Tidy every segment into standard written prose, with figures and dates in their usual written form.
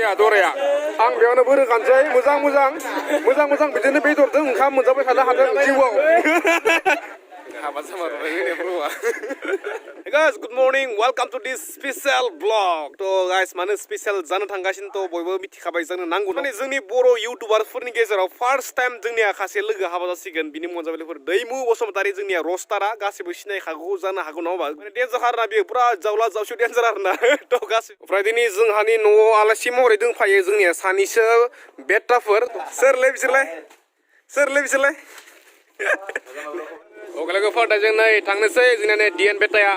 जोंनिया दराया आं बेयावनो बोरो गानसै मोजां बिदिनो बेदरजों ओंखाम मोनजाबाय थानो हादों जिउआव हाबा जामारबाय ब्र'आ Hey guys, good morning. Welcome to this special vlog. तो guys, मानो स्पेशल जानो थांगासिनो तो बयबो मिथिखाबाय जोंनो नांगौ माने जोंनि बर' इउटिउबारफोरनि गेजेराव फार्स्ट टाइम जोंनिया खासे लोगो हाबा जासिगोन बिनि मनजाबायफोर दैमु बसुमतारी जोंनिया रस्टारा गासिबो सिनायखागौ जानो हागौ नङा होमबा माने डेन्जार आरोना बेयो पुरा जावला जावसु डेन्जार आरोना तो गासिबो ओमफ्राय दिनै जोंहानि न'आव आलासि महरै दंफायो जोंनिया सानैसो बेटाफोर सोरलै बिसोरलाय ओके लोगोफोर दा जों नै थांनोसै जोंना नै डिएन बेटाया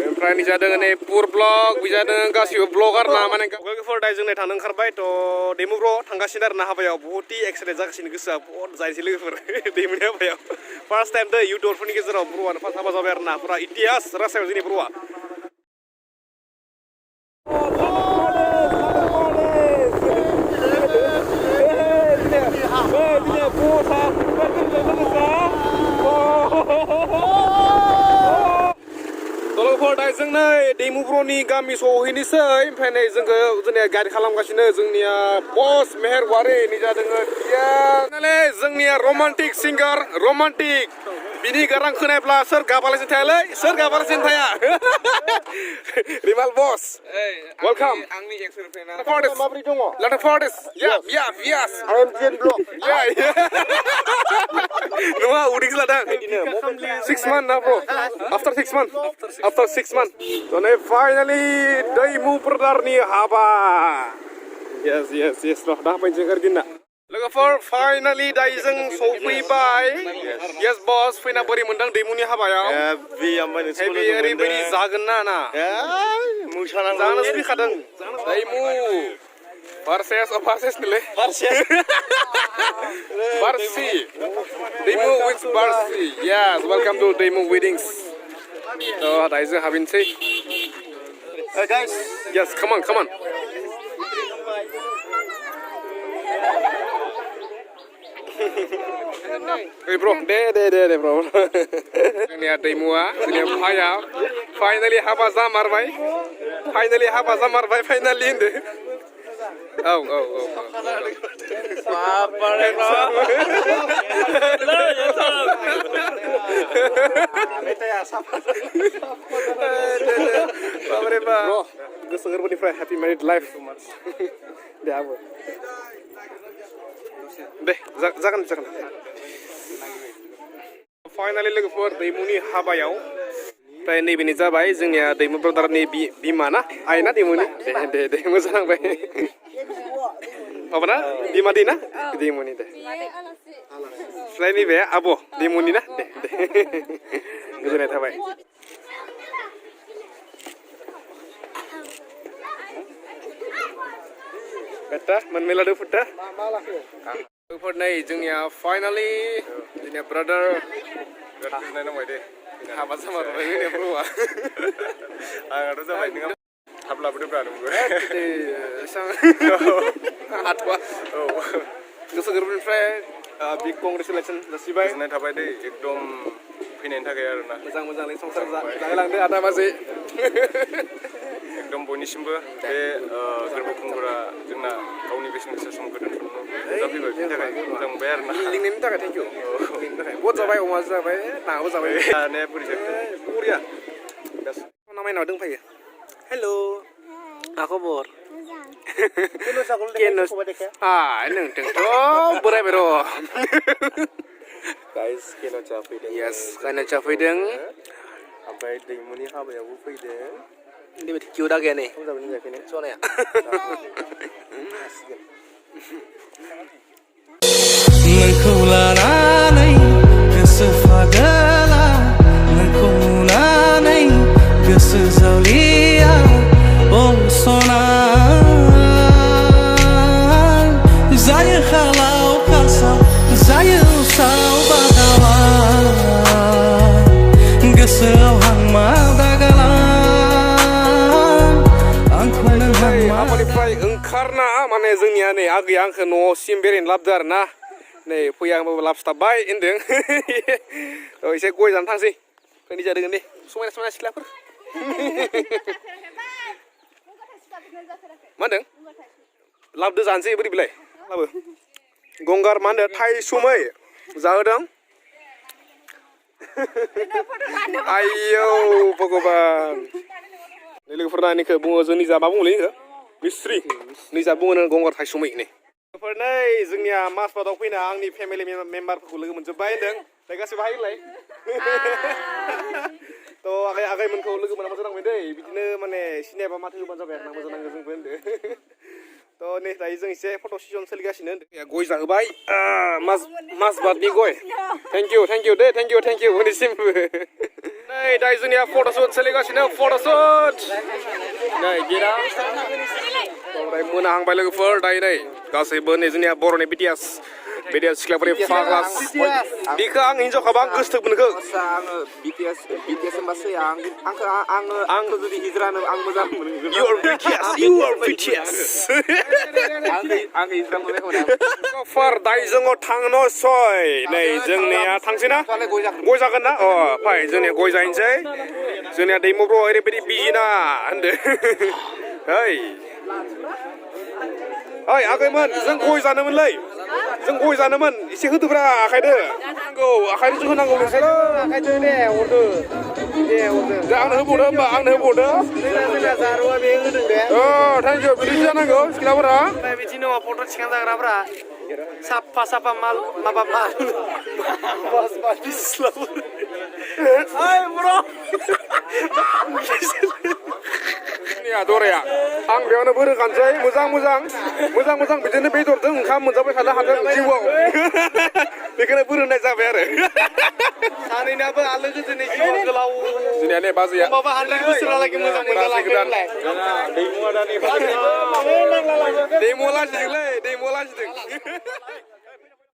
ओमफ्राय नि जादों नै पुर ब्लग बिजादों गासिबो ब्लगार ना माने लोगोफोर दा जों नै थांनो ओंखारबाय थ' दैमुफ्राव थांगासिनो आरोना हाबायाव बहुद एक्साइटेड जागासिनो गोसोआ बहुत जायसै लोगोफोर दैमुनि हाबायाव फार्स्ट टाइम दै इउटिउबरफोरनि गेजेराव ब्र'आनो फार्स्ट हाबा जाबाय आरोना पुरा इतिहास रासायाव जोंनि ब्र'आ जों नै दैमु ब्र'नि गामि सहैनोसै ओमफ्राय नै जोंखौ जोंनिया गाइड खालामगासिनो जोंनिया बस मेहेरवारि निजा दोङो जोंनिया रमान्टिक सिंगार रमान्टिक बिनि गारां खोनायब्ला सोर गाबालासिनो थायालै सोर गाबालासिनो थाया रिमाल बस वेलकाम आंनि एक्स फ्रेन्ड माब्रै दङ लाटा Fortis yes I am Gen Block नङा उदैखौ लादों 6 months ना bro after 6 months so नै finally दैमु ब्रादारनि हाबा yes दा फैनोसै गारदिना लोगोफोर फाइनालि दायो जों सफैबाय yes बस फैना बोरै मोनदां दैमुनि हाबायाव हेभि ओरैबायदि जागोन ना मोसानांगौ जानोसो फैखादों दैमु Varses nilai. Barsi. Demo with Barsi. Yes, welcome to Demo Weddings. So, da ist haben Sie. Guys. Yes, come on. Hey bro, de bro. Ini ada Demoa, ini Paya. Finally haba zamarbai. Finally ini. Oh. Bro, gue seger banget nih, happy married life. Deh apa? Deh, jangan. Finally लोगोफोर दैमुनि हाबायाव ओमफ्राय नैबेनि जाबाय जोंनिया दैमु ब्रादारनि बिमा ना आइना दैमुनि दे मोजां नांबाय माबा ना बिमा दै ना दैमुनि दे ओमफ्राय नैबे आब' दैमुनि ना दे गोजोननाय थाबाय बेटा मोनमेलादो फुटा लोगोफोर नै जोंनिया फाइनालि जोंनिया ब्रादार नाय नांबाय दे हाबा जामारबाय जोंनिया ब्र'आ आंहाथ' जाबाय नोंहा थाब लाबोदोंब्रा नोंबो हाथ'आ गोसो गोरबोनिफ्राय बिग कंग्रेचुलेसन जासिबाय गोजोननाय थाबाय दे एकदम फैनायनि थाखाय आरोना मोजाङै संसार जालांदो आदा बाजै एकदम बयनिसिमबो बे गोरबो खुंगुरा जोंना गावनि बेसेन गोसा समखौ दोनथ'नो जाफैबाय बिनि थाखाय मोजां मोनबाय आरोना लिंनायनि थाखाय थेंक इउ बहुद जाबाय अमा जाबाय नाबो जाबाय जानाया बोरै जाखो बरिया नामायनाव दंफायो हेल' मा खबर नोंथोंथ' बोरायबाय र' गाइस केन'चा फैदों yes केन'चा फैदों ओमफ्राय दैमुनि हाबायावबो फैदों बेबायदि किउटा गैया नै सनाया नोंखौ लानानै गोसो फागोला नोंखौ नुनानै गोसो जावलिया अ सना जायो खालाव खासाव जायो उसाव बादावा गोसोआव हांमा दागाला हाबानिफ्राय ओंखारना माने जोंनिया नै आगैया आंखौ न'सिम बेरायनो लाबोदो आरो ना नै फैया आंबो लाबोस्ताबबाय होनदों एसे गय जानो थांसै फैनाय जादों दे समायना सिख्लाफोर मा होनदों लाबदो जानोसै बोरै बिलाय लाबो गंगार मा होनदों थाइसुमै जाहोदों आयौ भगबान लोगोफोर नायनिखौ बुङो जों निजा मा बुङोलै इखो मिस्ट्रि निजा बुङो गंगार थाइसुमै नै लोगोफोर नै जोंनिया माजबादाव फैना आंनि फेमिलि मेम्बारफोरखौ लोगो मोनजोब्बाय होनदों दा गासैबो हायलाय थ' आगैमोनखौ लोगो मोना मोजां नांबाय दै बिदिनो माने सिनायाबा माथो होबानो जाबाय आरो ना मोजां नांगौ जोंबो होनदो थ' नै दायो जों एसे फट' सेसन सोलिगासिनो गय जाहोबाय माजबादनि गय थेंक इउ दे थेंक इउ उननिसिमबो नै दायो जोंनिया फट'शुट सोलिगासिनो फट'शुट नै गेटआ ओमफ्राय मोनाहांबाय लोगोफोर दायो नै गासैबो नै जोंनिया बर'नि बिटिएस सिख्लाफोरनि फाग्लास बेखौ आं हिनजावखाबा आं गोसोथोब मोनखो आङो BTS होनबासो आंखौ जुदि हिजरानो आं मोजां मोनो You are BTS आंखौ हिजरा मोनबाय खोमा फार दाइजोङाव थांनो सय नै जोंनिया थांसै ना गय जागोन ना अ फाय जोंनिया गय जाहैनोसै जोंनिया दैमुब्र ओरैबायदि बिजिना होनदो ओइ आगैमोन जों गय जानोमोनलै जों गय जानोमोन एसे होदोब्रा आखायदो नांगौ आखायदो होनांगौ नोंसोरो आखायदो दे हरदो दे आंनो होबावदो होमबा आंनो होबावदो जोंना जारुवा बे होदों दे अ थेंक इउ बिदि जानांगौ सिख्लाफोरा बिदि नङा फट' थिखांजाग्राफ्रा साफा माल माबा माल ओइ ब्र' दराया आं बेयावनो बोरोखानोसै मोजां बिदिनो बेदरजों ओंखाम मोनजाबाय थानो हागोन जिउआव बेखौनो बोरोनाय जाबाय आरो सानैनाबो आलो गोजोनै जिउआ गोलाव जोंनिया नै बाजैया माबा 100 बोसोरालागै मोजां मोनजालांगोनलाय दैमुआ दैमुआ लाजिदोंलै